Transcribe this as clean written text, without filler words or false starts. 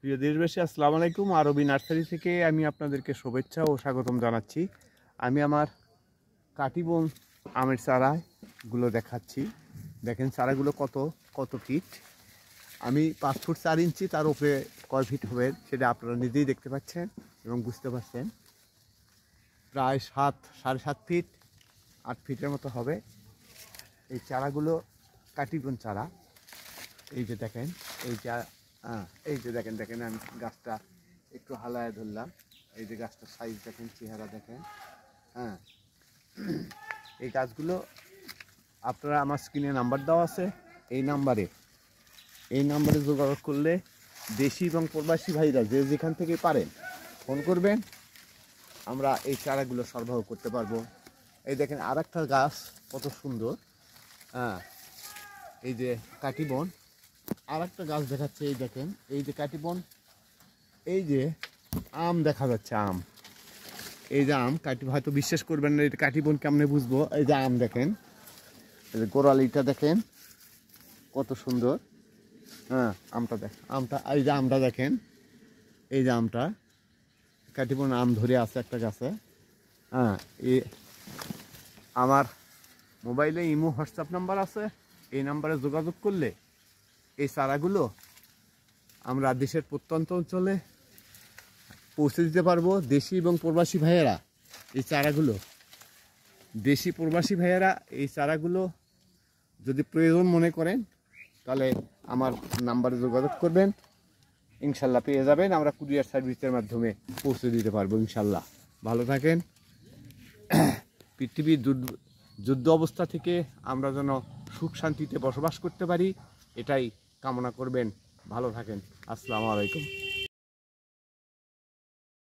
প্রিয় দেশবাসী, আসসালামু আলাইকুম। আরবি নার্সারি থেকে আমি আপনাদেরকে শুভেচ্ছা ও স্বাগতম জানাচ্ছি। আমি আমার কাটিবন আমের চারাগুলো দেখাচ্ছি। দেখেন চারাগুলো কত কত ফিট। আমি 5 ফুট 4 ইঞ্চি, তার উপরে কয় ফিট হবে সেটা আপনারা নিজেই দেখতে পাচ্ছেন এবং বুঝতে পারছেন। প্রায় 7.5 ফিট 8 ফিটের মতো হবে এই চারাগুলো। কাটিবন চারা এই যে দেখেন, এই যে এই যে দেখেন দেখেন আমি গাছটা একটু হালায় ধরলাম। এই যে গাছটার সাইজ দেখেন, চেহারা দেখেন। হ্যাঁ, এই গাছগুলো আপনারা আমার স্ক্রিনে নাম্বার দেওয়া আছে, এই নাম্বারে যোগাযোগ করলে দেশি এবং প্রবাসী ভাইরা যে যেখান থেকে পারেন ফোন করবেন, আমরা এই চারাগুলো সরবরাহ করতে পারবো। এই দেখেন আর একটা গাছ কত সুন্দর। হ্যাঁ, এই যে কাটিবন আর একটা গাছ দেখাচ্ছে। এই দেখেন, এই যে কাটিবন, এই যে আম দেখা যাচ্ছে। আম, এই যে আম হয়তো বিশ্বাস করবেন না, এটা কাটিবন কেমনে বুঝবো। এই যে আম দেখেন, এই যে গোড়ালিটা দেখেন কত সুন্দর। হ্যাঁ, আমটা এই যে আমটা দেখেন, এই যে আমটা কাটিবন আম ধরে আছে একটা গাছে। হ্যাঁ, আমার মোবাইলে ইমো হোয়াটসঅ্যাপ নাম্বার আছে, এই নাম্বারে যোগাযোগ করলে এই চারাগুলো আমরা দেশের প্রত্যন্ত অঞ্চলে পৌঁছে দিতে পারবো। দেশি এবং প্রবাসী ভাইয়েরা এই চারাগুলো, এই চারাগুলো যদি প্রয়োজন মনে করেন তাহলে আমার নাম্বারে যোগাযোগ করবেন, ইনশাল্লাহ পেয়ে যাবেন। আমরা কুরিয়ার সার্ভিসের মাধ্যমে পৌঁছে দিতে পারবো ইনশাল্লাহ। ভালো থাকেন। পৃথিবীর যুদ্ধ অবস্থা থেকে আমরা যেন সুখ শান্তিতে বসবাস করতে পারি, এটাই কামনা করবেন। ভালো থাকেন। আসসালামু আলাইকুম।